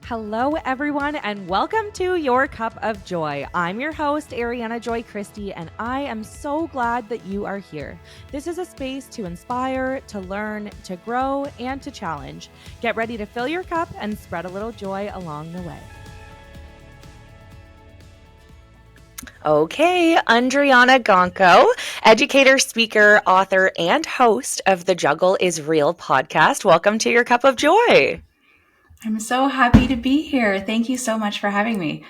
Hello, everyone, and welcome to Your Cup of Joy. I'm your host, Andryanna Joy Christie, and I am so glad that you are here. This is a space to inspire, to learn, to grow, and to challenge. Get ready to fill your cup and spread a little joy along the way. Okay, Andryanna Gonko, educator, speaker, author, and host of the Juggle is Real podcast. Welcome to Your Cup of Joy. I'm so happy to be here. Thank you so much for having me.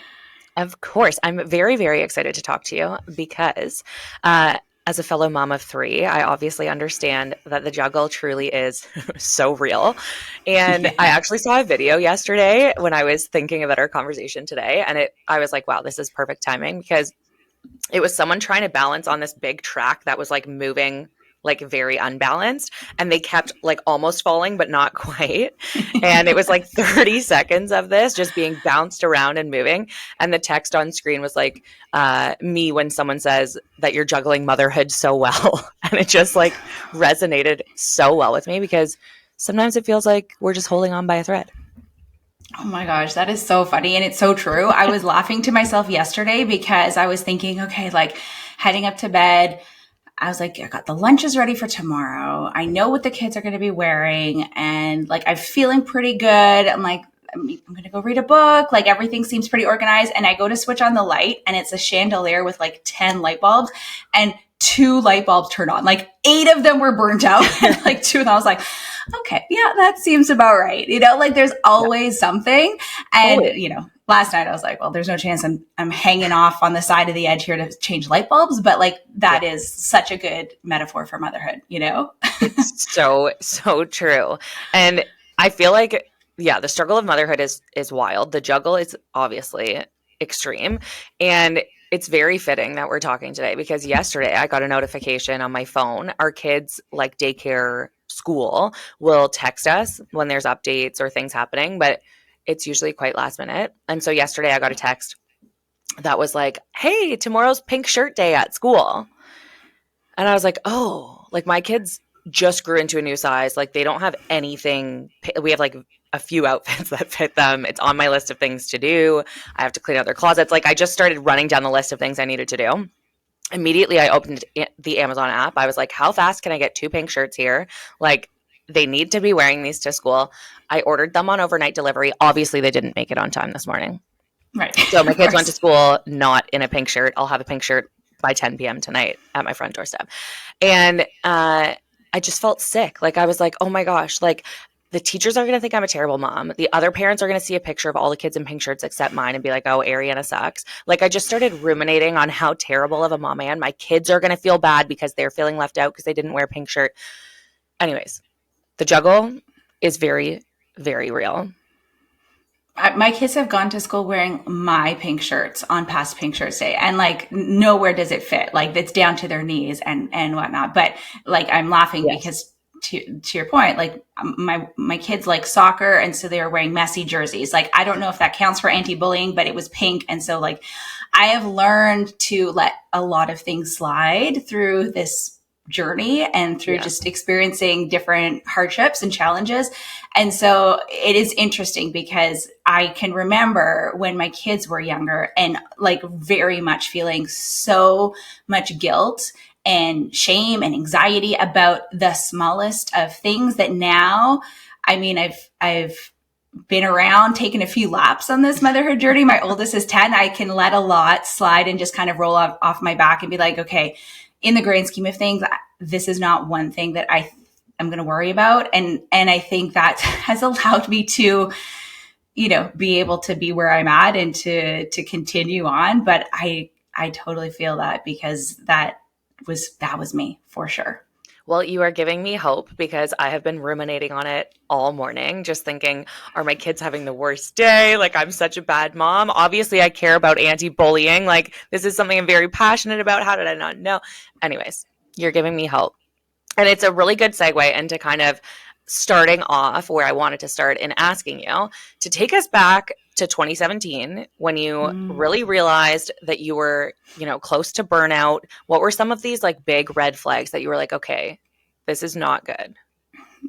Of course. I'm very, very excited to talk to you because as a fellow mom of three, I obviously understand that the juggle truly is so real. And I actually saw a video yesterday when I was thinking about our conversation today. And I was like, wow, this is perfect timing because it was someone trying to balance on this big track that was like moving like very unbalanced, and they kept like almost falling but not quite, and it was like 30 seconds of this just being bounced around and moving, and the text on screen was like me when someone says that you're juggling motherhood so well. And it just like resonated so well with me because sometimes it feels like we're just holding on by a thread. Oh my gosh, that is so funny. And it's so true. I was laughing to myself yesterday because I was thinking, okay, like heading up to bed, I was like, I got the lunches ready for tomorrow. I know what the kids are going to be wearing. And like, I'm feeling pretty good. I'm like, I'm going to go read a book. Like everything seems pretty organized. And I go to switch on the light and it's a chandelier with like 10 light bulbs and 2 light bulbs turned on. Like 8 of them were burnt out. And like 2 of them, I was like, okay, yeah, that seems about right. You know, like there's always something. And, you know, last night I was like, well, there's no chance I'm hanging off on the side of the edge here to change light bulbs. But like that is such a good metaphor for motherhood, you know? It's so true. And I feel like, yeah, the struggle of motherhood is wild. The juggle is obviously extreme. And it's very fitting that we're talking today because yesterday I got a notification on my phone. Our kids, like daycare school, will text us when there's updates or things happening, but it's usually quite last minute. And so yesterday I got a text that was like, hey, tomorrow's pink shirt day at school. And I was like, oh, like my kids just grew into a new size. Like they don't have anything. We have like a few outfits that fit them. It's on my list of things to do. I have to clean out their closets. Like I just started running down the list of things I needed to do. Immediately I opened the Amazon app. I was like, how fast can I get 2 pink shirts here? Like they need to be wearing these to school. I ordered them on overnight delivery. Obviously they didn't make it on time this morning. Right. So my kids went to school not in a pink shirt. I'll have a pink shirt by 10 p.m. tonight at my front doorstep. And I just felt sick. Like I was like, oh my gosh, like the teachers are going to think I'm a terrible mom. The other parents are going to see a picture of all the kids in pink shirts except mine and be like, oh, Andryanna sucks. Like I just started ruminating on how terrible of a mom I am. My kids are going to feel bad because they're feeling left out because they didn't wear a pink shirt. Anyways, the juggle is very, very real. My kids have gone to school wearing my pink shirts on past pink shirts day. And like nowhere does it fit. Like it's down to their knees and whatnot. But like I'm laughing because to your point, like my kids like soccer. And so they were wearing messy jerseys. Like, I don't know if that counts for anti-bullying, but it was pink. And so like I have learned to let a lot of things slide through this journey and through just experiencing different hardships and challenges. And so it is interesting because I can remember when my kids were younger and like very much feeling so much guilt and shame and anxiety about the smallest of things that now, I mean, I've been around, taken a few laps on this motherhood journey. My oldest is 10. I can let a lot slide and just kind of roll off my back and be like, okay, in the grand scheme of things, this is not one thing that I'm going to worry about. And I think that has allowed me to, you know, be able to be where I'm at and to continue on. But I totally feel that because that was me for sure. Well, you are giving me hope because I have been ruminating on it all morning, just thinking, are my kids having the worst day? Like, I'm such a bad mom. Obviously, I care about anti-bullying. Like, this is something I'm very passionate about. How did I not know? Anyways, you're giving me hope. And it's a really good segue into kind of starting off where I wanted to start in asking you to take us back to 2017 when you really realized that you were, you know, close to burnout. What were some of these like big red flags that you were like, okay, this is not good?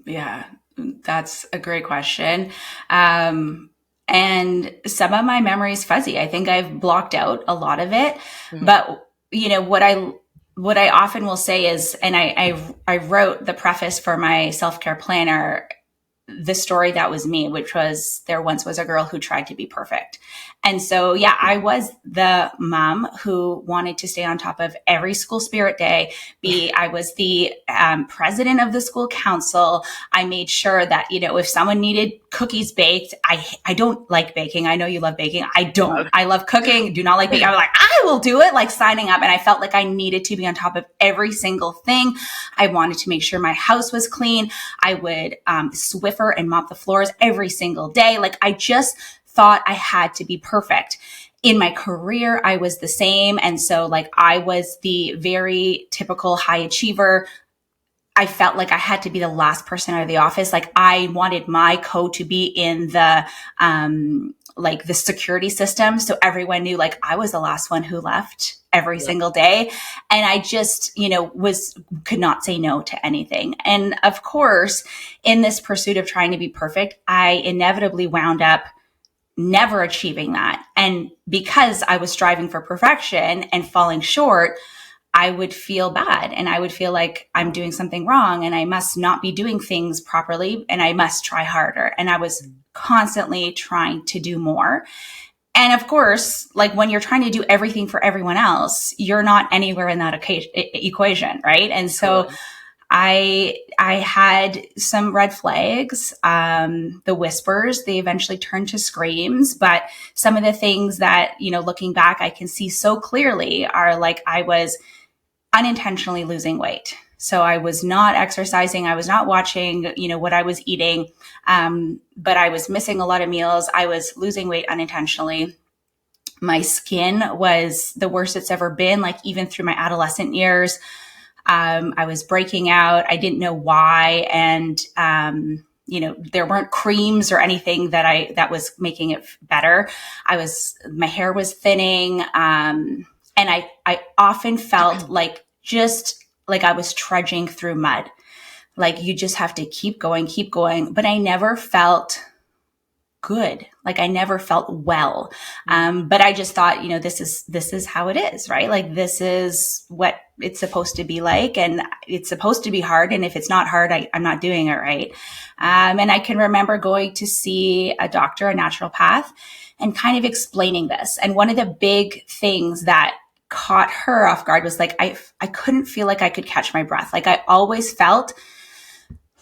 Yeah, that's a great question. And some of my memory is fuzzy. I think I've blocked out a lot of it. Mhm. But, what I often will say is, and I wrote the preface for my self-care planner, the story that was me, which was there once was a girl who tried to be perfect. And so, yeah, I was the mom who wanted to stay on top of every school spirit day. I was the president of the school council. I made sure that, if someone needed cookies baked, I don't like baking. I know you love baking. I don't. I love cooking. Do not like baking. I was like, I will do it, like signing up. And I felt like I needed to be on top of every single thing. I wanted to make sure my house was clean. I would Swiffer and mop the floors every single day. Like, I just thought I had to be perfect. In my career, I was the same. And so, like, I was the very typical high achiever. I felt like I had to be the last person out of the office. Like, I wanted my code to be in the security system. So everyone knew, like, I was the last one who left every single day. And I just, could not say no to anything. And of course, in this pursuit of trying to be perfect, I inevitably wound up never achieving that. And because I was striving for perfection and falling short, I would feel bad and I would feel like I'm doing something wrong and I must not be doing things properly and I must try harder. And I was constantly trying to do more. And of course, like, when you're trying to do everything for everyone else, you're not anywhere in that equation, right? And so Totally. I had some red flags, the whispers, they eventually turned to screams. But some of the things that, looking back, I can see so clearly are like, I was unintentionally losing weight. So I was not exercising. I was not watching, what I was eating. But I was missing a lot of meals. I was losing weight unintentionally. My skin was the worst it's ever been, like, even through my adolescent years. I was breaking out. I didn't know why. And, there weren't creams or anything that was making it better. My hair was thinning. And I often felt like I was trudging through mud. Like, you just have to keep going. But I never felt good. Like, I never felt well. But I just thought, this is how it is, right? Like, this is what it's supposed to be like. And it's supposed to be hard. And if it's not hard, I'm not doing it right. And I can remember going to see a doctor, a naturopath, and kind of explaining this. And one of the big things that caught her off guard was like, I couldn't feel like I could catch my breath. Like, I always felt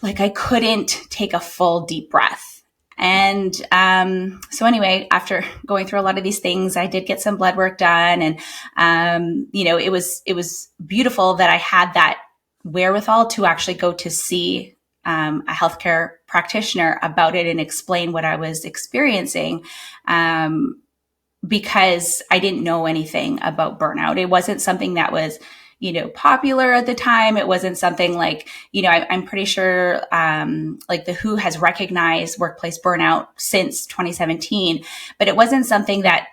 like I couldn't take a full deep breath. And so anyway, after going through a lot of these things, I did get some blood work done. And, it was beautiful that I had that wherewithal to actually go to see a healthcare practitioner about it and explain what I was experiencing. Because I didn't know anything about burnout. It wasn't something that was, popular at the time. It wasn't something like, I'm pretty sure, like the WHO has recognized workplace burnout since 2017, but it wasn't something that,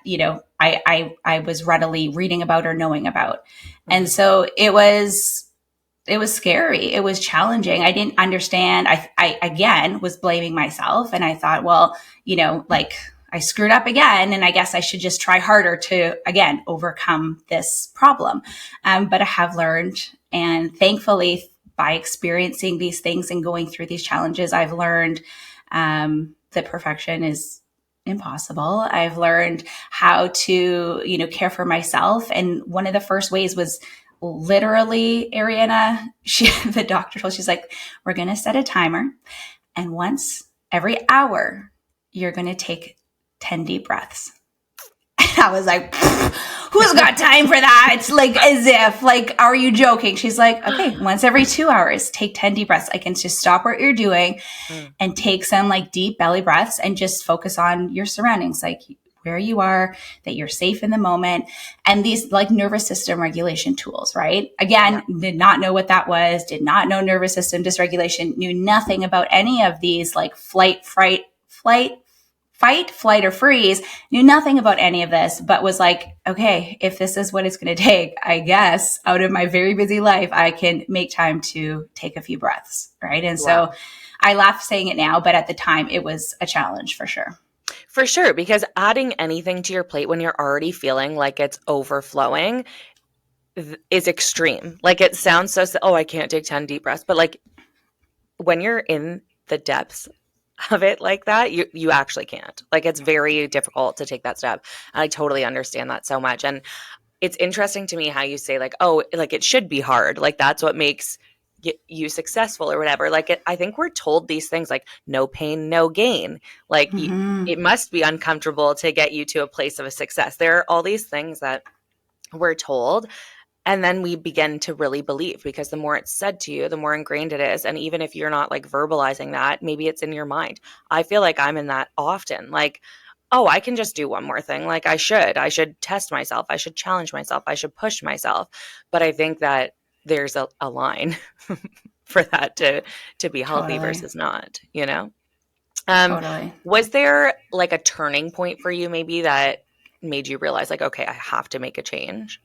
I was readily reading about or knowing about. And so it was scary. It was challenging. I didn't understand. I again was blaming myself, and I thought, well, I screwed up again, and I guess I should just try harder to, again, overcome this problem. But I have learned, and thankfully, by experiencing these things and going through these challenges, I've learned that perfection is impossible. I've learned how to, care for myself. And one of the first ways was literally, Andryanna, the doctor told, she's like, we're going to set a timer. And once every hour, you're going to take 10 deep breaths. And I was like, who's got time for that? It's like, as if, like, are you joking? She's like, okay, once every 2 hours, take 10 deep breaths. I can just stop what you're doing and take some like deep belly breaths and just focus on your surroundings, like where you are, that you're safe in the moment. And these like nervous system regulation tools, right? Again, did not know what that was, did not know nervous system dysregulation, knew nothing about any of these like fight, flight, or freeze, knew nothing about any of this, but was like, okay, if this is what it's going to take, I guess out of my very busy life, I can make time to take a few breaths. Right. And so I laugh saying it now, but at the time it was a challenge for sure. For sure, because adding anything to your plate when you're already feeling like it's overflowing is extreme. Like it sounds so, oh, I can't take 10 deep breaths, but like when you're in the depths of it like that, you actually can't. Like it's very difficult to take that step. And I totally understand that so much. And it's interesting to me how you say like, oh, like it should be hard. Like that's what makes you successful or whatever. Like I think we're told these things like no pain, no gain. Like it must be uncomfortable to get you to a place of a success. There are all these things that we're told. And then we begin to really believe because the more it's said to you, the more ingrained it is. And even if you're not like verbalizing that, maybe it's in your mind. I feel like I'm in that often. Like, oh, I can just do one more thing. Like I should test myself. I should challenge myself. I should push myself. But I think that there's a line for that to be healthy versus not, you know? Totally. Was there like a turning point for you maybe that made you realize like, okay, I have to make a change?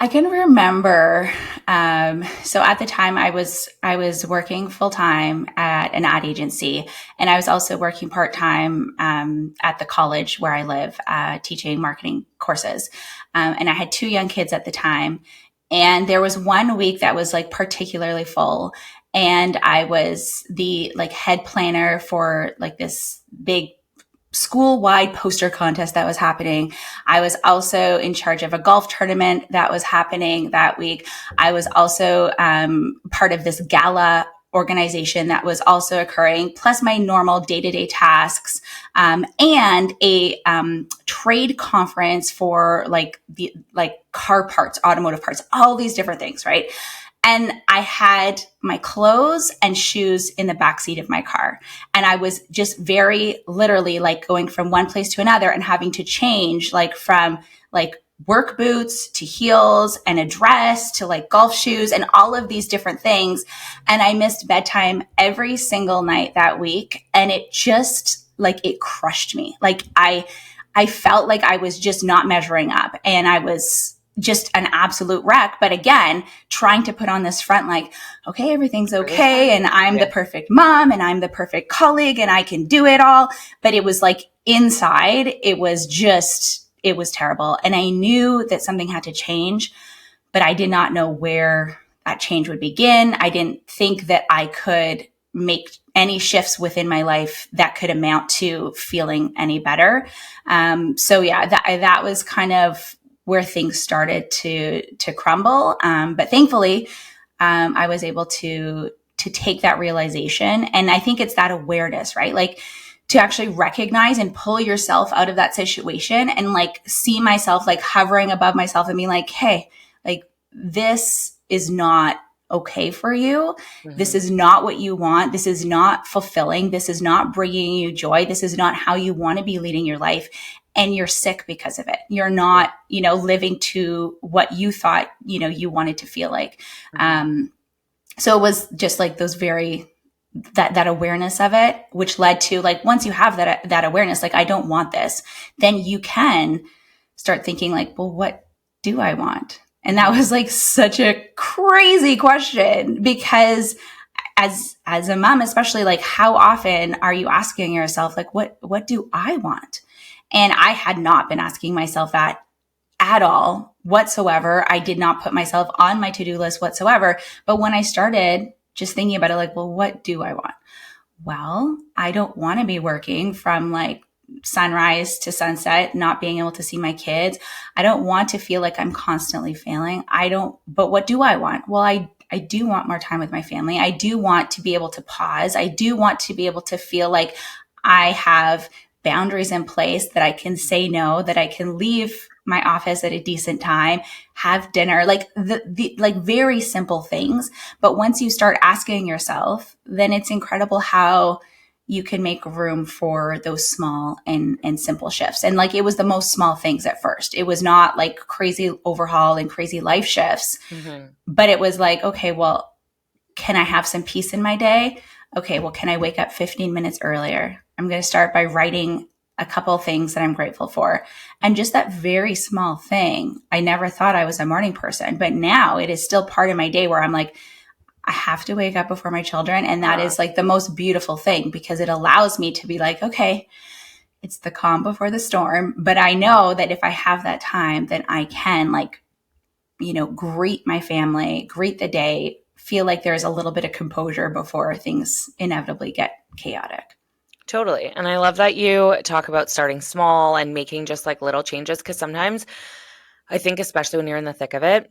I can remember. So at the time I was working full time at an ad agency, and I was also working part time at the college where I live, teaching marketing courses. And I had 2 young kids at the time, and there was one week that was like particularly full, and I was the like head planner for like this big school-wide poster contest that was happening. I was also in charge of a golf tournament that was happening that week. I was also part of this gala organization that was also occurring, plus my normal day-to-day tasks, and a trade conference for like car parts, automotive parts, all these different things, right? And I had my clothes and shoes in the backseat of my car. And I was just very literally like going from one place to another and having to change like from like work boots to heels and a dress to like golf shoes and all of these different things. And I missed bedtime every single night that week. And it just like, it crushed me. Like I felt like I was just not measuring up, and I was just an absolute wreck. But again, trying to put on this front, like, okay, everything's okay. And I'm the perfect mom, and I'm the perfect colleague, and I can do it all. But it was like inside, it was terrible. And I knew that something had to change, but I did not know where that change would begin. I didn't think that I could make any shifts within my life that could amount to feeling any better. So yeah, that was kind of where things started to crumble. But thankfully, I was able to take that realization. And I think it's that awareness, right? Like to actually recognize and pull yourself out of that situation and like see myself like hovering above myself and being like, hey, like this is not okay for you. Mm-hmm. This is not what you want. This is not fulfilling. This is not bringing you joy. This is not how you want to be leading your life. And you're sick because of it. You're not, living to what you thought, you wanted to feel like. Mm-hmm. So it was just like those that awareness of it, which led to like, once you have that awareness, like, I don't want this, then you can start thinking like, well, what do I want? And that was like such a crazy question, because as a mom, especially, like, how often are you asking yourself, like, what do I want? And I had not been asking myself that at all whatsoever. I did not put myself on my to-do list whatsoever. But when I started just thinking about it, like, well, what do I want? Well, I don't want to be working from like sunrise to sunset, not being able to see my kids. I don't want to feel like I'm constantly failing. But what do I want? Well, I do want more time with my family. I do want to be able to pause. I do want to be able to feel like I have boundaries in place, that I can say no, that I can leave my office at a decent time, have dinner, like the like very simple things. But once you start asking yourself, then it's incredible how you can make room for those small and simple shifts. And like, it was the most small things at first. It was not like crazy overhaul and crazy life shifts, but it was like, okay, well, can I have some peace in my day? Okay, well, can I wake up 15 minutes earlier? I'm going to start by writing a couple of things that I'm grateful for. And just that very small thing. I never thought I was a morning person, but now it is still part of my day where I'm like, I have to wake up before my children. And that is like the most beautiful thing, because it allows me to be like, okay, It's the calm before the storm. But I know that if I have that time, then I can greet my family, greet the day, feel like there's a little bit of composure before things inevitably get chaotic. Totally. And I love that you talk about starting small and making just like little changes, because sometimes I think, especially when you're in the thick of it,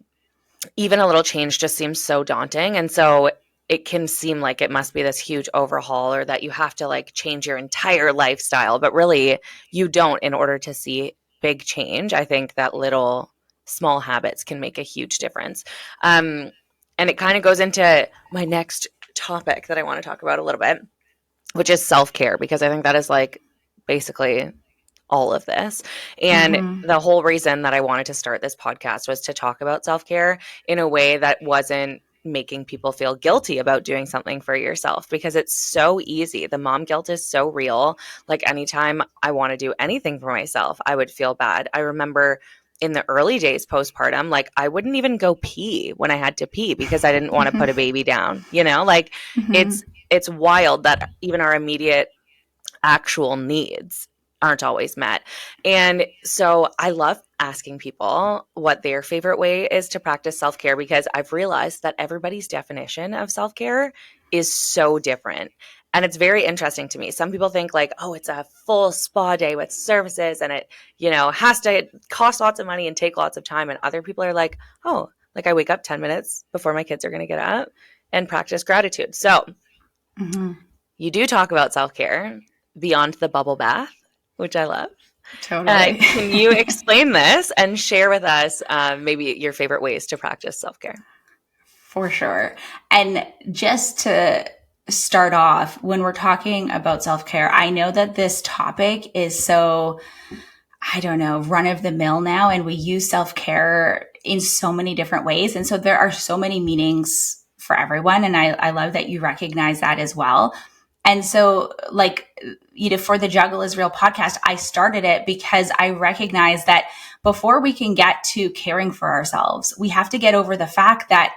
even a little change just seems so daunting. And so it can seem like it must be this huge overhaul, or that you have to like change your entire lifestyle, but really you don't in order to see big change. I think that little small habits can make a huge difference. And it kind of goes into my next topic that I want to talk about a little bit, which is self-care, because I think that is like basically all of this. And the whole reason that I wanted to start this podcast was to talk about self-care in a way that wasn't making people feel guilty about doing something for yourself, because it's so easy. The mom guilt is so real. Like anytime I want to do anything for myself, I would feel bad. I remember in the early days postpartum, like I wouldn't even go pee when I had to pee because I didn't want to put a baby down, like it's wild that even our immediate actual needs aren't always met. And so I love asking people what their favorite way is to practice self-care, because I've realized that everybody's definition of self-care is so different. And it's very interesting to me. Some people think like, oh, it's a full spa day with services and it, has to cost lots of money and take lots of time. And other people are like, oh, like I wake up 10 minutes before my kids are going to get up and practice gratitude. So you do talk about self-care beyond the bubble bath, which I love. Totally. Can you explain this and share with us maybe your favorite ways to practice self-care? For sure. And just to start off, when we're talking about self-care, I know that this topic is so, run of the mill now, and we use self-care in so many different ways. And so there are so many meanings for everyone. And I love that you recognize that as well. And so for the Juggle is Real podcast, I started it because I recognize that before we can get to caring for ourselves, we have to get over the fact that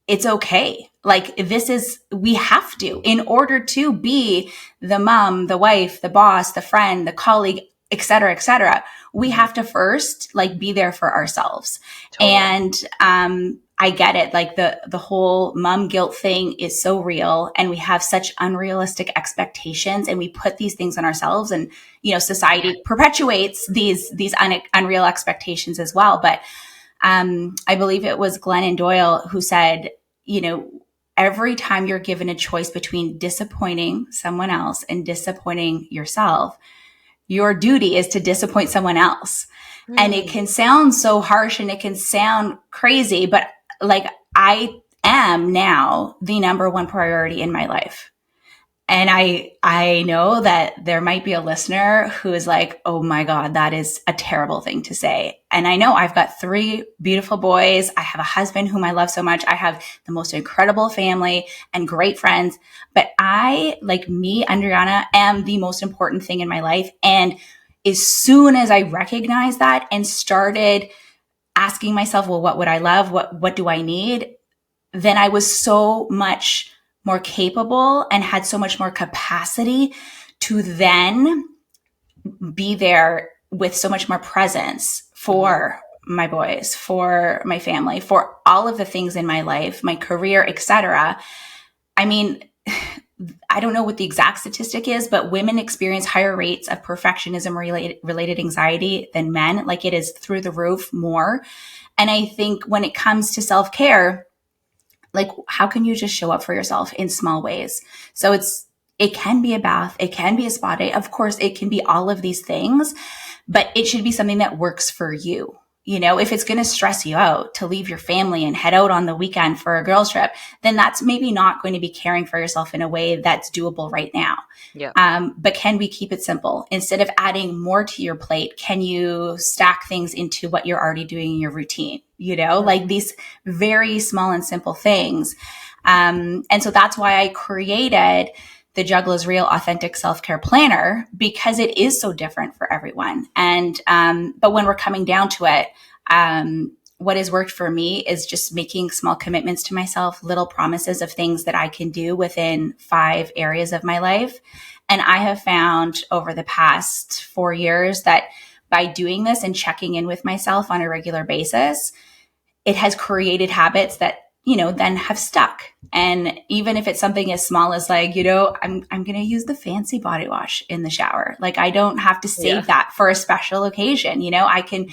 it's okay. We have to, in order to be the mom, the wife, the boss, the friend, the colleague, et cetera, we have to first be there for ourselves. Totally. And, I get it. Like the whole mom guilt thing is so real, and we have such unrealistic expectations, and we put these things on ourselves, and, society perpetuates these unreal expectations as well. But, I believe it was Glennon Doyle who said, every time you're given a choice between disappointing someone else and disappointing yourself, your duty is to disappoint someone else. And it can sound so harsh and it can sound crazy, but I am now the number one priority in my life. And I know that there might be a listener who is like, oh my God, that is a terrible thing to say. And I know I've got 3 beautiful boys. I have a husband whom I love so much. I have the most incredible family and great friends. But I, like me, Andryanna, am the most important thing in my life. And as soon as I recognized that and started asking myself, well, what would I love? What do I need? Then I was so much more capable and had so much more capacity to then be there with so much more presence for my boys, for my family, for all of the things in my life, my career, etc. I mean, I don't know what the exact statistic is, but women experience higher rates of perfectionism related anxiety than men. Like it is through the roof more. And I think when it comes to self-care, how can you just show up for yourself in small ways? So it can be a bath. It can be a spa day. Of course, it can be all of these things, but it should be something that works for you. If it's going to stress you out to leave your family and head out on the weekend for a girls trip, then that's maybe not going to be caring for yourself in a way that's doable right now. Yeah. But can we keep it simple? Instead of adding more to your plate, can you stack things into what you're already doing in your routine? These very small and simple things. And so that's why I created the Juggle is Real Authentic Self-Care Planner, because it is so different for everyone. And, but when we're coming down to it, what has worked for me is just making small commitments to myself, little promises of things that I can do within 5 areas of my life. And I have found over the past 4 years that by doing this and checking in with myself on a regular basis, it has created habits that, then have stuck. And even if it's something as small as like, I'm going to use the fancy body wash in the shower. Like I don't have to save that for a special occasion. I can,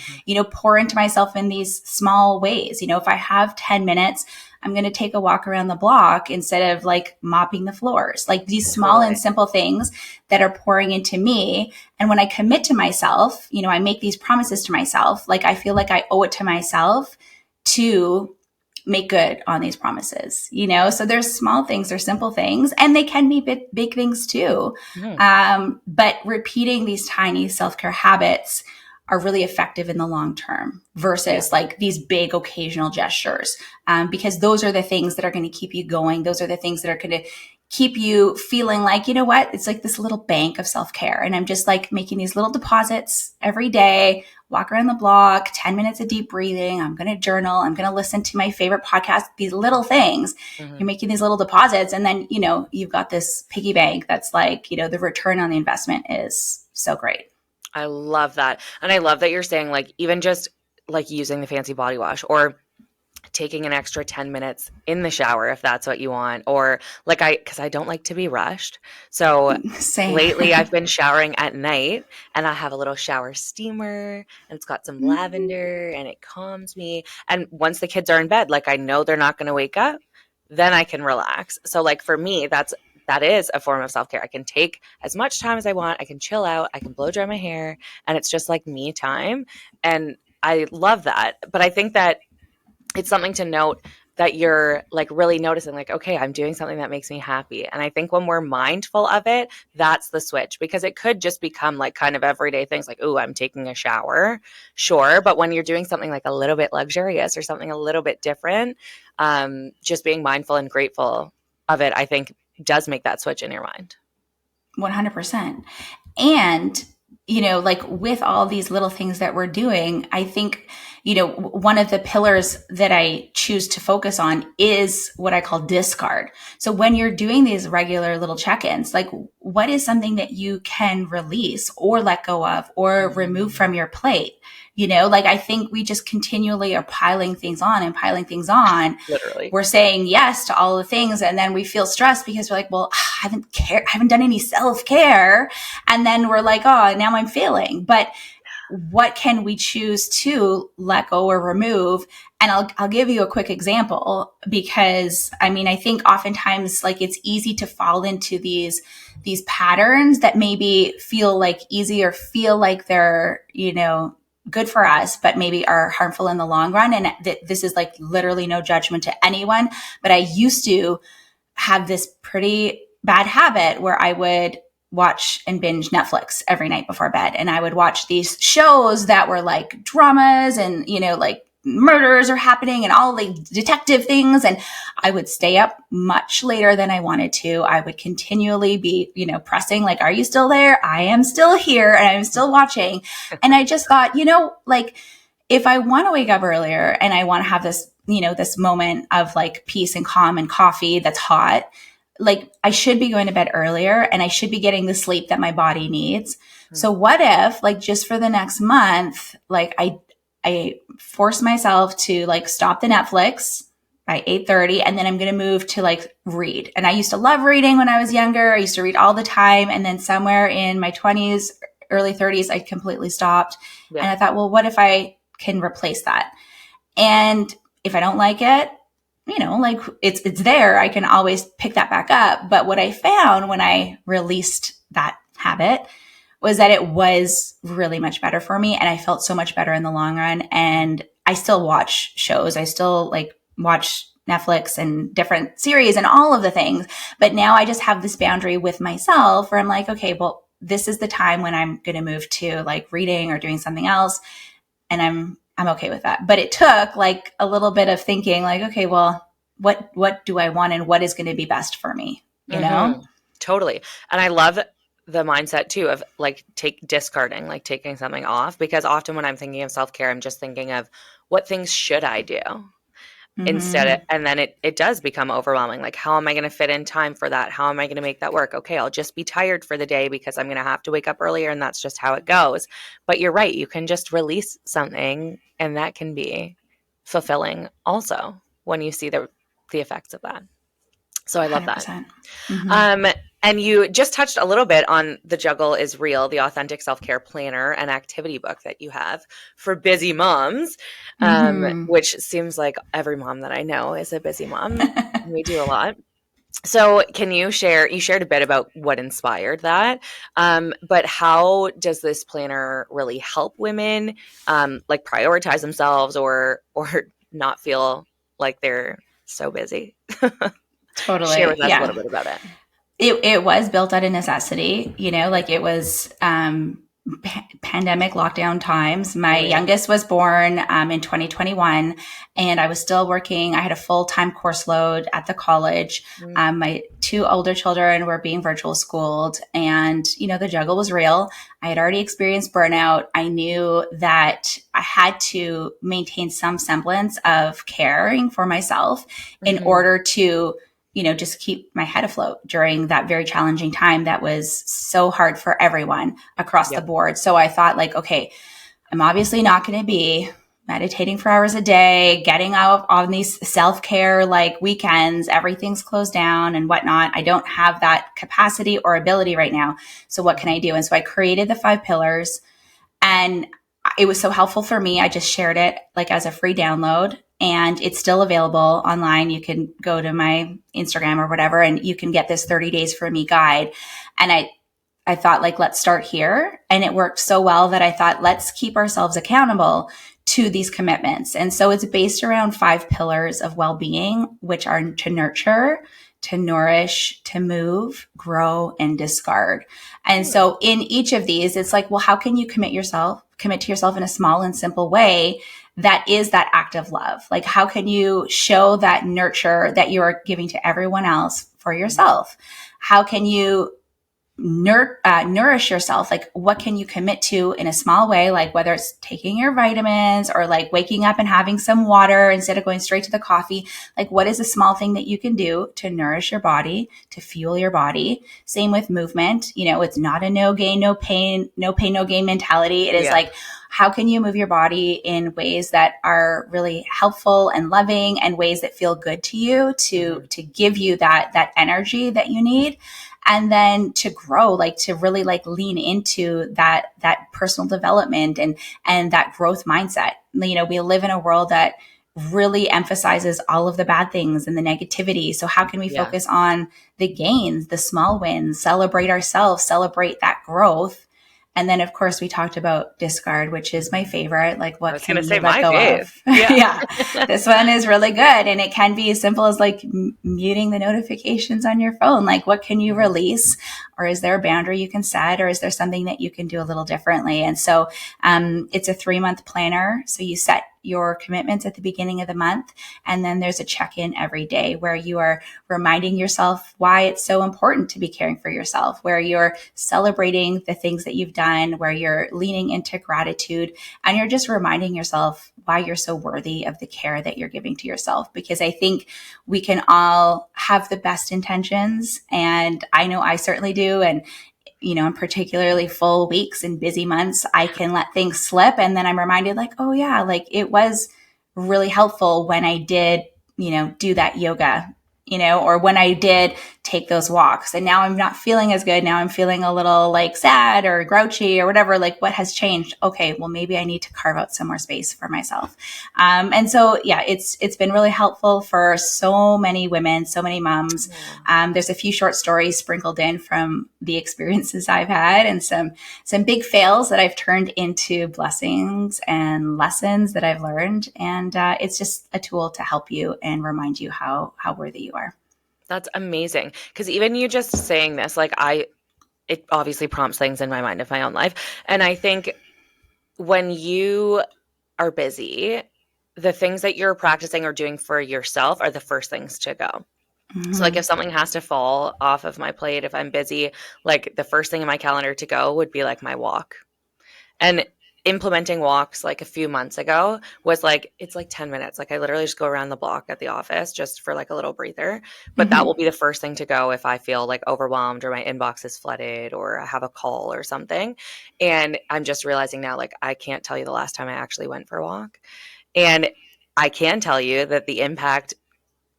pour into myself in these small ways. If I have 10 minutes, I'm going to take a walk around the block instead of like mopping the floors, like these small and simple things that are pouring into me. And when I commit to myself, I make these promises to myself, like I feel like I owe it to myself to make good on these promises, so there's small things, there's simple things, and they can be big things too. But repeating these tiny self-care habits are really effective in the long term versus like these big occasional gestures. Because those are the things that are going to keep you going. Those are the things that are going to keep you feeling like, it's like this little bank of self-care. And I'm just like making these little deposits every day, walk around the block, 10 minutes of deep breathing. I'm going to journal. I'm going to listen to my favorite podcast, these little things. You're making these little deposits. And then, you've got this piggy bank that's like, the return on the investment is so great. I love that. And I love that you're saying like, even just like using the fancy body wash or taking an extra 10 minutes in the shower if that's what you want, or like because I don't like to be rushed. So lately I've been showering at night and I have a little shower steamer and it's got some lavender and it calms me. And once the kids are in bed, like I know they're not going to wake up, then I can relax. So like for me, that is a form of self-care. I can take as much time as I want. I can chill out. I can blow dry my hair and it's just like me time. And I love that. But I think that it's something to note that you're like really noticing like, okay, I'm doing something that makes me happy. And I think when we're mindful of it, that's the switch, because it could just become like kind of everyday things like, oh, I'm taking a shower. Sure. But when you're doing something like a little bit luxurious or something a little bit different, just being mindful and grateful of it, I think does make that switch in your mind. 100%. And, like with all these little things that we're doing, I think, one of the pillars that I choose to focus on is what I call discard. So when you're doing these regular little check-ins, like what is something that you can release or let go of or remove from your plate? Like I think we just continually are piling things on and piling things on. Literally. We're saying yes to all the things. And then we feel stressed because we're like, well, I haven't done any self-care. And then we're like, oh, now I'm failing. But what can we choose to let go or remove? And I'll give you a quick example, because I think oftentimes like it's easy to fall into these patterns that maybe feel like easy or feel like they're, good for us, but maybe are harmful in the long run. And this is like literally no judgment to anyone, but I used to have this pretty bad habit where I would watch and binge Netflix every night before bed. And I would watch these shows that were like dramas and, like murders are happening and all the detective things. And I would stay up much later than I wanted to. I would continually be, pressing like, are you still there? I am still here and I'm still watching. And I just thought, like if I want to wake up earlier and I want to have this, this moment of like peace and calm and coffee that's hot, like I should be going to bed earlier and I should be getting the sleep that my body needs. So what if like just for the next month, like I force myself to like stop the Netflix by 8:30 and then I'm going to move to like read. And I used to love reading when I was younger. I used to read all the time. And then somewhere in my 20s, early 30s, I completely stopped. Yeah. And I thought, well, what if I can replace that? And if I don't like it, like it's there, I can always pick that back up. But what I found when I released that habit was that it was really much better for me. And I felt so much better in the long run. And I still watch shows. I still like watch Netflix and different series and all of the things. But now I just have this boundary with myself where I'm like, okay, well, this is the time when I'm going to move to like reading or doing something else. And I'm okay with that. But it took like a little bit of thinking like, okay, well, what do I want and what is going to be best for me? You know? Totally. And I love the mindset too of like discarding, like taking something off, because often when I'm thinking of self-care, I'm just thinking of what things should I do? and then it does become overwhelming. Like, how am I going to fit in time for that? How am I going to make that work? Okay, I'll just be tired for the day because I'm going to have to wake up earlier, and that's just how it goes. But you're right. You can just release something, and that can be fulfilling also when you see the effects of that. So I love that. 100%. And you just touched a little bit on the Juggle is Real, the authentic self-care planner and activity book that you have for busy moms, which seems like every mom that I know is a busy mom. We do a lot. So can you shared a bit about what inspired that, but how does this planner really help women like prioritize themselves or not feel like they're so busy? Totally. Share with us a little bit about it. It was built out of necessity, like it was pandemic lockdown times. My youngest was born in 2021, and I was still working. I had a full-time course load at the college. My two older children were being virtual schooled, and the juggle was real. I had already experienced burnout. I knew that I had to maintain some semblance of caring for myself in order to just keep my head afloat during that very challenging time that was so hard for everyone across the board. So I thought, like, okay, I'm obviously not going to be meditating for hours a day, getting out on these self-care like weekends, everything's closed down and whatnot. I don't have that capacity or ability right now. So what can I do? And so I created the 5 pillars, and it was so helpful for me. I just shared it like as a free download. And it's still available online. You can go to my Instagram or whatever, and you can get this 30 days for me guide. And I thought, like, let's start here. And it worked so well that I thought, let's keep ourselves accountable to these commitments. And so it's based around 5 pillars of well-being, which are to nurture, to nourish, to move, grow, and discard. And so in each of these, it's like, well, how can you commit to yourself in a small and simple way that is that act of love? Like, how can you show that nurture that you are giving to everyone else for yourself? How can you nourish yourself? Like, what can you commit to in a small way? Like, whether it's taking your vitamins or like waking up and having some water instead of going straight to the coffee. Like, what is a small thing that you can do to nourish your body, to fuel your body? Same with movement. It's not a no gain, no pain, no gain mentality. It is like, how can you move your body in ways that are really helpful and loving, and ways that feel good to you to give you that energy that you need? And then to grow, like to really like lean into that personal development and that growth mindset. We live in a world that really emphasizes all of the bad things and the negativity. So how can we focus on the gains, the small wins, celebrate ourselves, celebrate that growth? And then, of course, we talked about discard, which is my favorite. Like, what can you let go of? Yeah. This one is really good. And it can be as simple as like muting the notifications on your phone. Like, what can you release? Or is there a boundary you can set? Or is there something that you can do a little differently? And so it's a 3-month planner. So you set your commitments at the beginning of the month. And then there's a check-in every day where you are reminding yourself why it's so important to be caring for yourself, where you're celebrating the things that you've done, where you're leaning into gratitude, and you're just reminding yourself why you're so worthy of the care that you're giving to yourself. Because I think we can all have the best intentions, and I know I certainly do. And in particularly full weeks and busy months, I can let things slip. And then I'm reminded, like, oh yeah, like it was really helpful when I did, do that yoga, or when I did take those walks. And now I'm not feeling as good. Now I'm feeling a little like sad or grouchy or whatever. Like, what has changed? Okay, well, maybe I need to carve out some more space for myself. And so, yeah, it's been really helpful for so many women, so many moms. There's a few short stories sprinkled in from the experiences I've had, and some big fails that I've turned into blessings and lessons that I've learned. And it's just a tool to help you and remind you how worthy you are. That's amazing. Because even you just saying this, like it obviously prompts things in my mind of my own life. And I think when you are busy, the things that you're practicing or doing for yourself are the first things to go. So like if something has to fall off of my plate, if I'm busy, like the first thing in my calendar to go would be like my walk. And implementing walks like a few months ago was like, it's like 10 minutes. Like I literally just go around the block at the office just for like a little breather. But that will be the first thing to go if I feel like overwhelmed or my inbox is flooded or I have a call or something. And I'm just realizing now, like, I can't tell you the last time I actually went for a walk. And I can tell you that the impact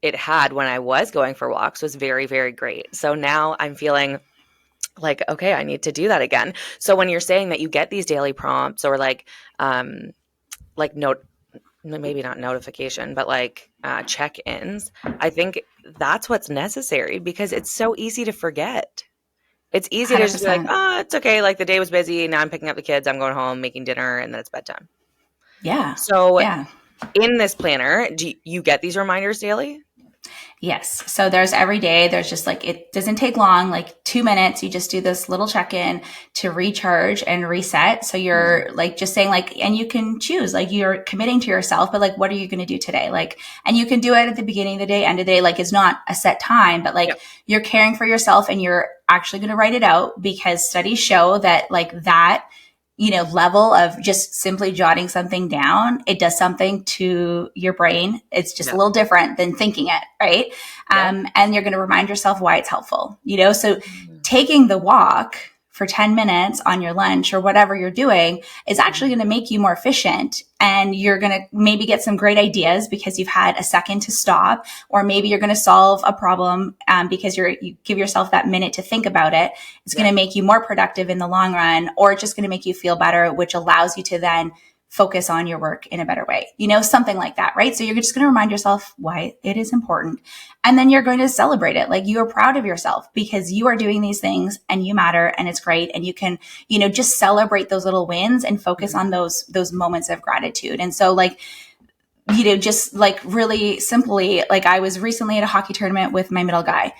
it had when I was going for walks was very, very great. So now I'm feeling like, okay, I need to do that again. So when you're saying that you get these daily prompts or like note, maybe not notification, but like check-ins, I think that's what's necessary because it's so easy to forget. It's easy to just be like, 100%. oh, it's okay. Like the day was busy. Now I'm picking up the kids. I'm going home, making dinner, and then it's bedtime. Yeah. So Yeah. in this planner, do you get these reminders daily? Yes. So there's every day, there's just like, it doesn't take long, like 2 minutes. You just do this little check-in to recharge and reset. So you're like just saying like, and you can choose, like you're committing to yourself, but like, what are you going to do today? Like, and you can do it at the beginning of the day, end of the day. Like it's not a set time, but like you're caring for yourself and you're actually going to write it out because studies show that like that, level of just simply jotting something down, it does something to your brain. It's just a little different than thinking it, right? And you're going to remind yourself why it's helpful, So taking the walk for 10 minutes on your lunch or whatever you're doing is actually going to make you more efficient. And you're going to maybe get some great ideas because you've had a second to stop, or maybe you're going to solve a problem because you give yourself that minute to think about it. It's going to make you more productive in the long run, or it's just going to make you feel better, which allows you to then focus on your work in a better way, something like that, right? So you're just going to remind yourself why it is important. And then you're going to celebrate it. Like you are proud of yourself because you are doing these things and you matter and it's great. And you can, just celebrate those little wins and focus on those moments of gratitude. And so like, just like really simply, like I was recently at a hockey tournament with my middle guy.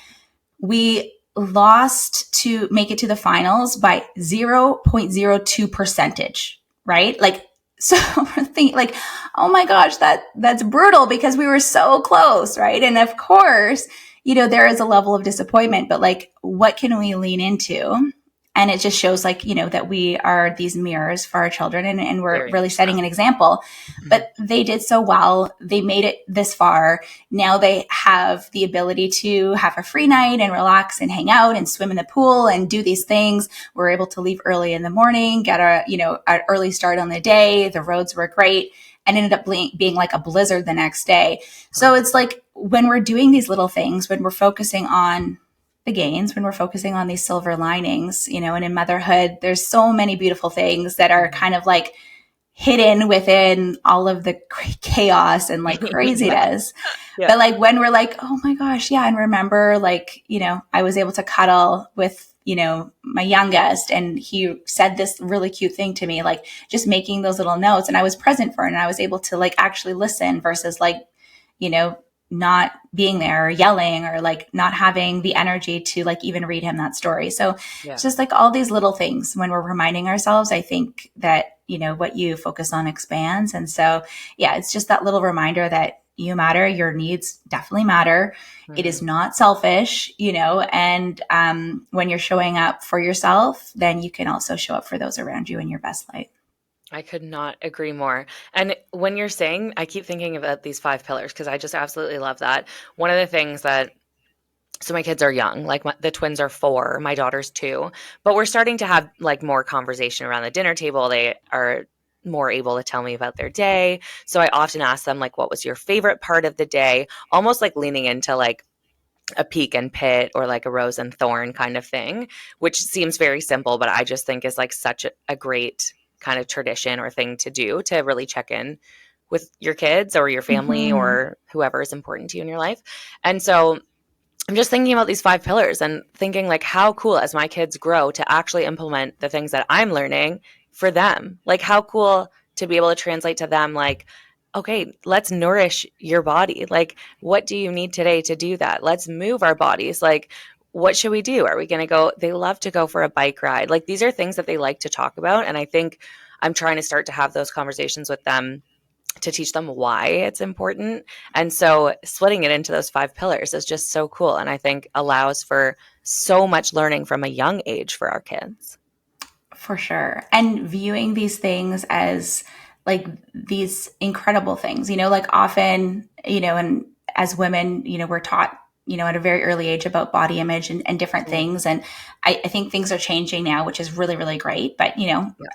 We lost to make it to the finals by 0.02%, right? Like, so we're thinking like, oh my gosh, that's brutal because we were so close, right? And of course, there is a level of disappointment, but like, what can we lean into? And it just shows like, that we are these mirrors for our children and we're really setting an example. But they did so well. They made it this far. Now they have the ability to have a free night and relax and hang out and swim in the pool and do these things. We're able to leave early in the morning, get an early start on the day. The roads were great and ended up being like a blizzard the next day. So it's like when we're doing these little things, when we're focusing on the gains, when we're focusing on these silver linings, and in motherhood, there's so many beautiful things that are kind of like hidden within all of the chaos and like craziness. But like when we're like, oh my gosh, yeah. And remember like, I was able to cuddle with, my youngest and he said this really cute thing to me, like just making those little notes and I was present for it and I was able to like actually listen versus like, not being there or yelling or like not having the energy to like even read him that story. So it's just like all these little things when we're reminding ourselves, I think that, what you focus on expands. And so, it's just that little reminder that you matter, your needs definitely matter. It is not selfish, and when you're showing up for yourself, then you can also show up for those around you in your best light. I could not agree more. And when you're saying, I keep thinking about these 5 pillars because I just absolutely love that. One of the things that, so my kids are young, like the twins are 4, my daughter's 2, but we're starting to have like more conversation around the dinner table. They are more able to tell me about their day. So I often ask them like, what was your favorite part of the day? Almost like leaning into like a peak and pit or like a rose and thorn kind of thing, which seems very simple, but I just think is like such a great kind of tradition or thing to do to really check in with your kids or your family or whoever is important to you in your life. And so I'm just thinking about these 5 pillars and thinking like how cool as my kids grow to actually implement the things that I'm learning for them. Like how cool to be able to translate to them like, okay, let's nourish your body. Like what do you need today to do that? Let's move our bodies. Like what should we do? Are we going to go? They love to go for a bike ride. Like these are things that they like to talk about. And I think I'm trying to start to have those conversations with them to teach them why it's important. And so splitting it into those 5 pillars is just so cool. And I think allows for so much learning from a young age for our kids. For sure. And viewing these things as like these incredible things, like often, and as women, we're taught, at a very early age about body image and different things. And I think things are changing now, which is really, really great. But,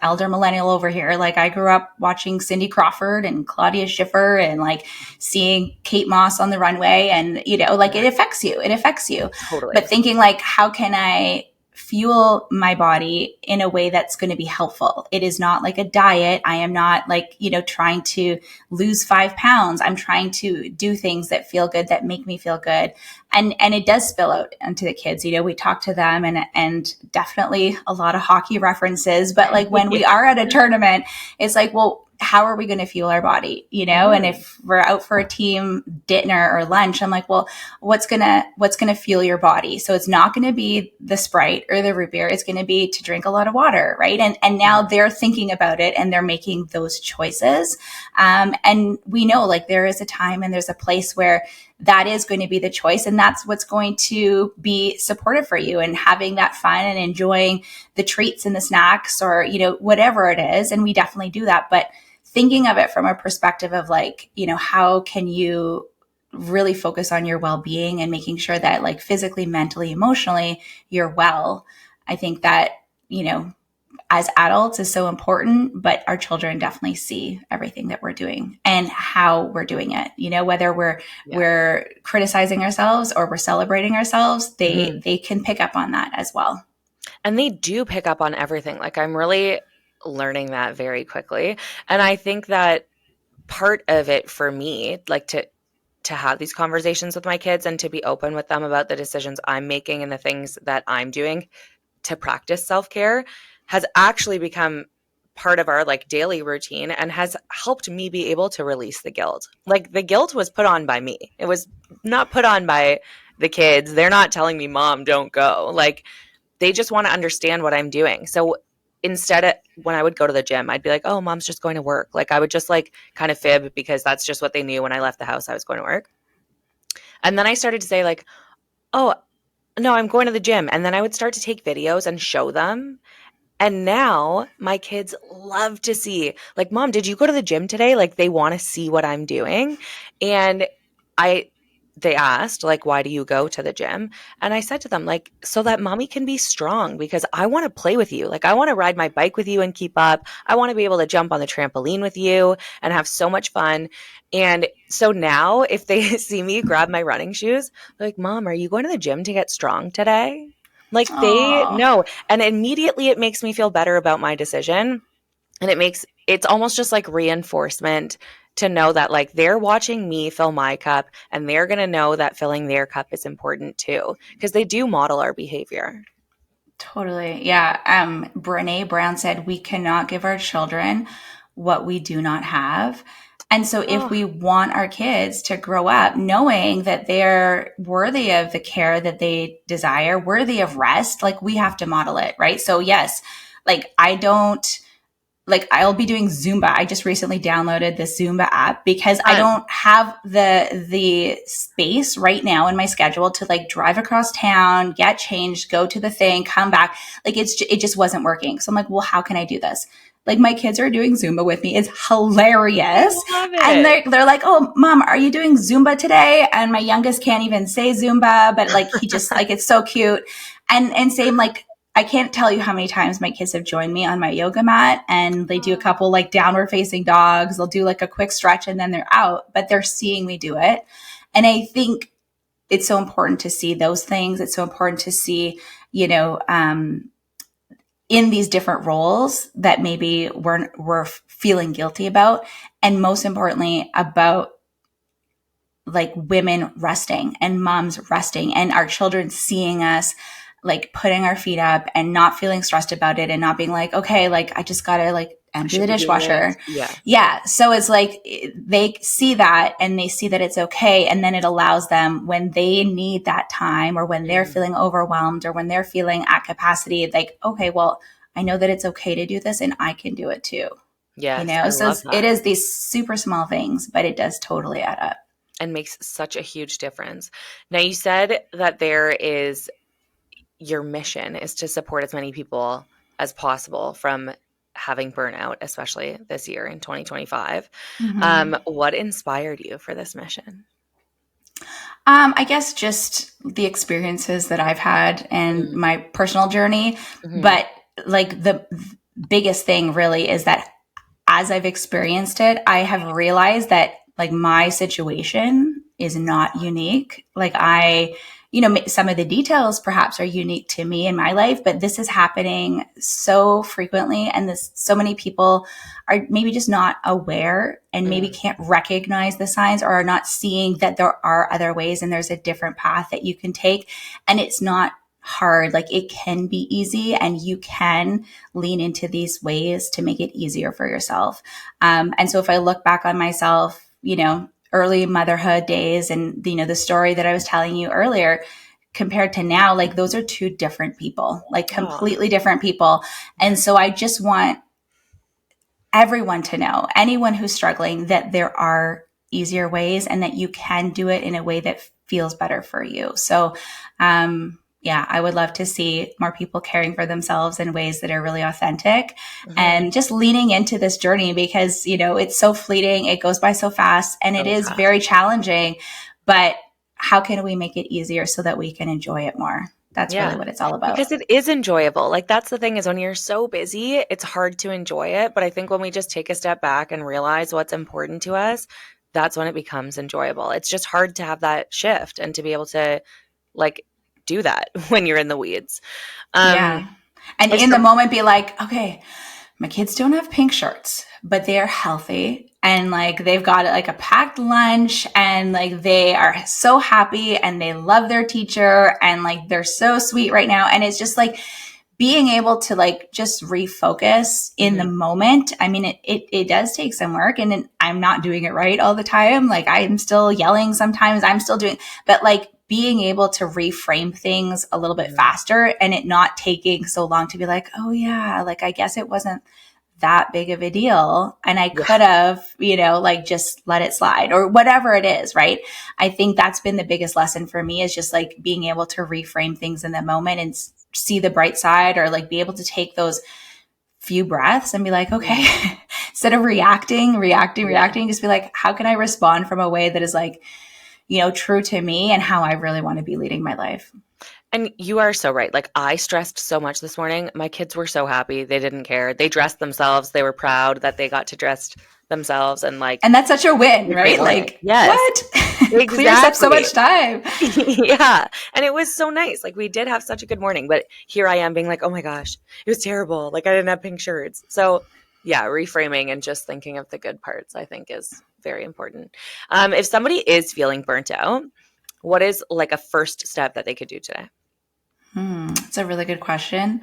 elder millennial over here, like I grew up watching Cindy Crawford and Claudia Schiffer and like seeing Kate Moss on the runway and, like it affects you. It affects you. Totally. But thinking like, how can I fuel my body in a way that's going to be helpful? It is not like a diet. I am not like, trying to lose 5 pounds. I'm trying to do things that feel good, that make me feel good. And it does spill out onto the kids. We talk to them and definitely a lot of hockey references. But like when we are at a tournament, it's like, well, how are we going to fuel our body? And if we're out for a team dinner or lunch, I'm like, well, what's going to fuel your body? So it's not going to be the Sprite or the root beer. It's going to be to drink a lot of water. Right. And now they're thinking about it and they're making those choices. And we know like there is a time and there's a place where that is going to be the choice. And that's what's going to be supportive for you, and having that fun and enjoying the treats and the snacks or, whatever it is. And we definitely do that. But thinking of it from a perspective of like, how can you really focus on your well-being and making sure that like physically, mentally, emotionally, you're well. I think that, as adults is so important, but our children definitely see everything that we're doing and how we're doing it. Whether we're criticizing ourselves or we're celebrating ourselves, they can pick up on that as well. And they do pick up on everything. Like I'm really learning that very quickly. And I think that part of it for me, like to have these conversations with my kids and to be open with them about the decisions I'm making and the things that I'm doing to practice self-care, has actually become part of our like daily routine and has helped me be able to release the guilt. Like the guilt was put on by me. It was not put on by the kids. They're not telling me, Mom, don't go. Like they just want to understand what I'm doing. So instead of when I would go to the gym, I'd be like, oh, Mom's just going to work. Like I would just like kind of fib because that's just what they knew when I left the house, I was going to work. And then I started to say like, oh, no, I'm going to the gym. And then I would start to take videos and show them. And now my kids love to see, like, Mom, did you go to the gym today? Like they want to see what I'm doing. And they asked, like, why do you go to the gym? And I said to them, like, so that Mommy can be strong because I want to play with you. Like, I want to ride my bike with you and keep up. I want to be able to jump on the trampoline with you and have so much fun. And so now if they see me grab my running shoes, they're like, Mom, are you going to the gym to get strong today? Like they know. And immediately it makes me feel better about my decision. And it's almost just like reinforcement to know that like they're watching me fill my cup and they're going to know that filling their cup is important too, because they do model our behavior. Totally. Yeah. Brene Brown said, we cannot give our children what we do not have. And so if we want our kids to grow up knowing that they're worthy of the care that they desire, worthy of rest, like we have to model it, right? So yes, like I'll be doing Zumba. I just recently downloaded the Zumba app because I don't have the space right now in my schedule to like drive across town, get changed, go to the thing, come back. Like it just wasn't working. So I'm like, well, how can I do this? Like my kids are doing Zumba with me. It's hilarious. I love it. And they're like, oh, Mom, are you doing Zumba today? And my youngest can't even say Zumba, but like he just like, it's so cute. And same like, I can't tell you how many times my kids have joined me on my yoga mat and they do a couple like downward facing dogs. They'll do like a quick stretch and then they're out, but they're seeing me do it. And I think it's so important to see those things. It's so important to see, in these different roles that maybe we're feeling guilty about. And most importantly, about like women resting and moms resting and our children seeing us like putting our feet up and not feeling stressed about it and not being like, okay, like I just gotta like empty the dishwasher. Yeah. So it's like they see that and they see that it's okay. And then it allows them when they need that time or when they're feeling overwhelmed or when they're feeling at capacity, like, okay, well, I know that it's okay to do this and I can do it too. Yes, so it is these super small things, but it does totally add up. And makes such a huge difference. Now you said that your mission is to support as many people as possible from having burnout, especially this year in 2025. What inspired you for this mission? I guess just the experiences that I've had and my personal journey. But like the biggest thing really is that as I've experienced it, I have realized that like my situation is not unique. Like some of the details perhaps are unique to me in my life, but this is happening so frequently. And so many people are maybe just not aware and maybe can't recognize the signs or are not seeing that there are other ways and there's a different path that you can take. And it's not hard. Like it can be easy and you can lean into these ways to make it easier for yourself. And so if I look back on myself, early motherhood days and, the story that I was telling you earlier compared to now, like those are two different people, like completely different people. And so I just want everyone to know, anyone who's struggling, that there are easier ways and that you can do it in a way that feels better for you. So, I would love to see more people caring for themselves in ways that are really authentic and just leaning into this journey because, it's so fleeting. It goes by so fast and it is very challenging, but how can we make it easier so that we can enjoy it more? That's really what it's all about. Because it is enjoyable. Like that's the thing is when you're so busy, it's hard to enjoy it. But I think when we just take a step back and realize what's important to us, that's when it becomes enjoyable. It's just hard to have that shift and to be able to like do that when you're in the weeds. And in the moment be like, okay, my kids don't have pink shirts, but they are healthy and like they've got like a packed lunch and like they are so happy and they love their teacher and like they're so sweet right now. And it's just like being able to like just refocus in the moment. I mean, it does take some work and I'm not doing it right all the time. Like I'm still yelling sometimes, I'm still doing, but like being able to reframe things a little bit faster and it not taking so long to be like, oh yeah, like I guess it wasn't that big of a deal. And I could have, like just let it slide or whatever it is. Right. I think that's been the biggest lesson for me is just like being able to reframe things in the moment and see the bright side or like be able to take those few breaths and be like, okay, instead of reacting, just be like, how can I respond from a way that is like, true to me and how I really want to be leading my life. And you are so right. Like I stressed so much this morning. My kids were so happy. They didn't care. They dressed themselves. They were proud that they got to dress themselves and that's such a win, right? Like what? Exactly. Clears up so much time. Yeah. And it was so nice. Like we did have such a good morning, but here I am being like, oh my gosh, it was terrible. Like I didn't have pink shirts. So yeah, reframing and just thinking of the good parts, I think is very important. If somebody is feeling burnt out, what is like a first step that they could do today? It's a really good question.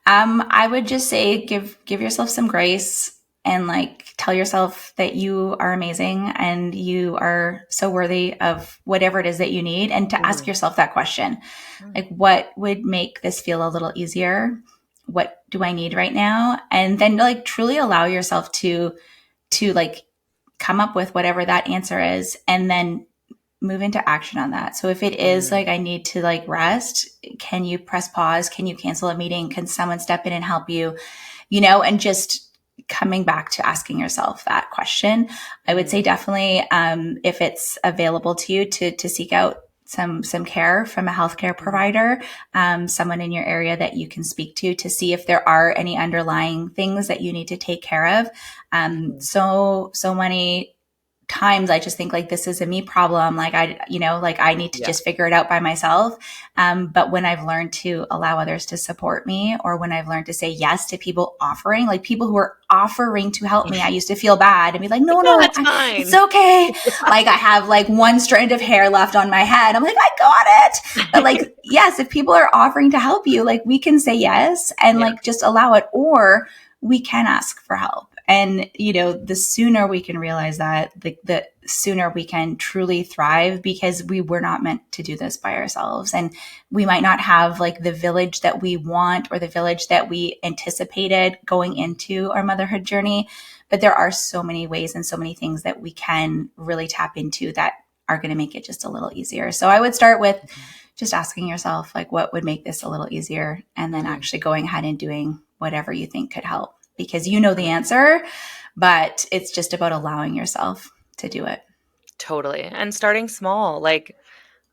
I would just say give yourself some grace and like tell yourself that you are amazing and you are so worthy of whatever it is that you need and to ask yourself that question. Like what would make this feel a little easier? What do I need right now? And then like truly allow yourself to like come up with whatever that answer is and then move into action on that. So if it is like, I need to like rest, can you press pause? Can you cancel a meeting? Can someone step in and help you? And just coming back to asking yourself that question. I would say definitely, if it's available to you to seek out some care from a healthcare provider, someone in your area that you can speak to see if there are any underlying things that you need to take care of. So many times I just think like, this is a me problem. Like I need to just figure it out by myself. But when I've learned to allow others to support me, or when I've learned to say yes to people who are offering to help me, I used to feel bad and be like, no, it's fine. It's okay. Like I have like one strand of hair left on my head. I'm like, I got it. But like, yes, if people are offering to help you, like we can say yes and like just allow it, or we can ask for help. And, the sooner we can realize that, the sooner we can truly thrive, because we were not meant to do this by ourselves. And we might not have like the village that we want or the village that we anticipated going into our motherhood journey. But there are so many ways and so many things that we can really tap into that are going to make it just a little easier. So I would start with just asking yourself, like, what would make this a little easier? And then actually going ahead and doing whatever you think could help, because you know the answer, but it's just about allowing yourself to do it. Totally. And starting small. Like,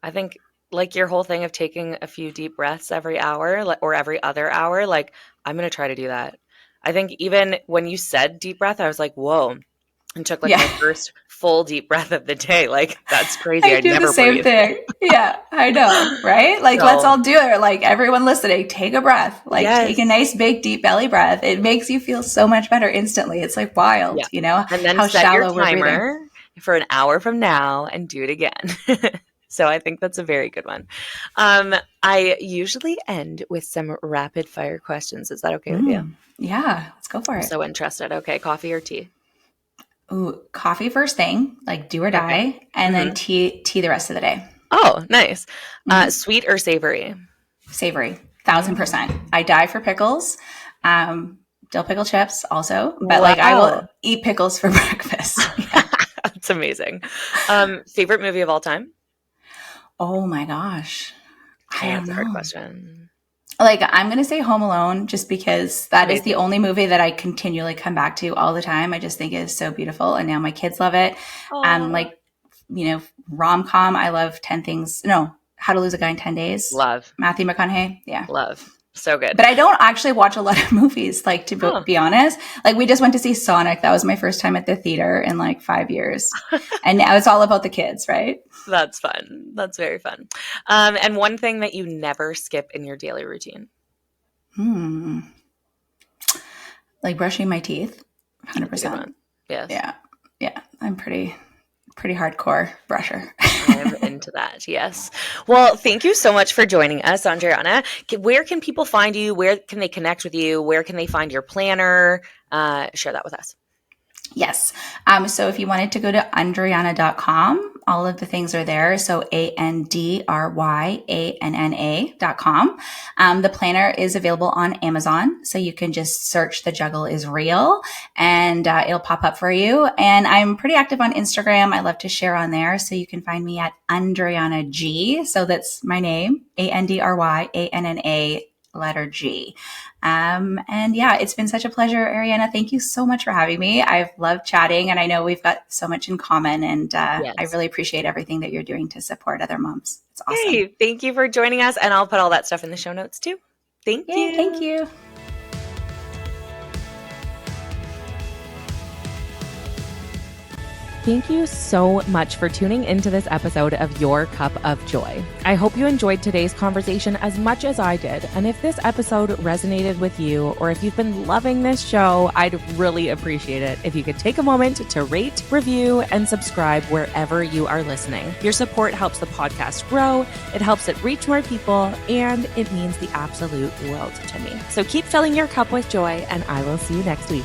I think like your whole thing of taking a few deep breaths every hour or every other hour, like I'm going to try to do that. I think even when you said deep breath, I was like, whoa, and took like my first full deep breath of the day. Like, that's crazy. I do the same thing. Yeah, I know. Right? Like, let's all do it. Like, everyone listening, take a breath. Like, take a nice, big, deep belly breath. It makes you feel so much better instantly. It's like wild, you know, and then how set shallow your we're breathing. timer for an hour from now and do it again. So I think that's a very good one. I usually end with some rapid fire questions. Is that okay with you? Yeah, let's go for it. I'm so interested. Okay, coffee or tea? Ooh, coffee first thing, like do or die, and then tea the rest of the day. Oh, nice. Sweet or savory? Savory, 1,000%. I die for pickles. Dill pickle chips also, but like I will eat pickles for breakfast. Yeah. That's amazing. Favorite movie of all time? Oh my gosh. That's a hard question. Like, I'm going to say Home Alone, just because that is the only movie that I continually come back to all the time. I just think it is so beautiful. And now my kids love it. Like, you know, rom-com. I love How to Lose a Guy in 10 Days. Love. Matthew McConaughey. Yeah. Love. So good. But I don't actually watch a lot of movies, like, to be honest. Like, we just went to see Sonic. That was my first time at the theater in like 5 years. And now it's all about the kids, right? That's fun. That's very fun. And one thing that you never skip in your daily routine? Like brushing my teeth, 100%. Yes. Yeah. I'm pretty hardcore brusher. I'm into that. Yes. Well, thank you so much for joining us, Andryanna. Where can people find you? Where can they connect with you? Where can they find your planner? Share that with us. Yes. So if you wanted to go to Andryanna.com, all of the things are there. So ANDRYANNA.com. The planner is available on Amazon. So you can just search The Juggle is Real and it'll pop up for you. And I'm pretty active on Instagram. I love to share on there. So you can find me at Andryanna G. So that's my name, ANDRYANNA letter G. And yeah, it's been such a pleasure, Ariana. Thank you so much for having me. I've loved chatting, and I know we've got so much in common, and I really appreciate everything that you're doing to support other moms. It's awesome. Hey, thank you for joining us, and I'll put all that stuff in the show notes too. Thank you. Thank you. Thank you so much for tuning into this episode of Your Cup of Joy. I hope you enjoyed today's conversation as much as I did. And if this episode resonated with you, or if you've been loving this show, I'd really appreciate it if you could take a moment to rate, review, and subscribe wherever you are listening. Your support helps the podcast grow, it helps it reach more people, and it means the absolute world to me. So keep filling your cup with joy, and I will see you next week.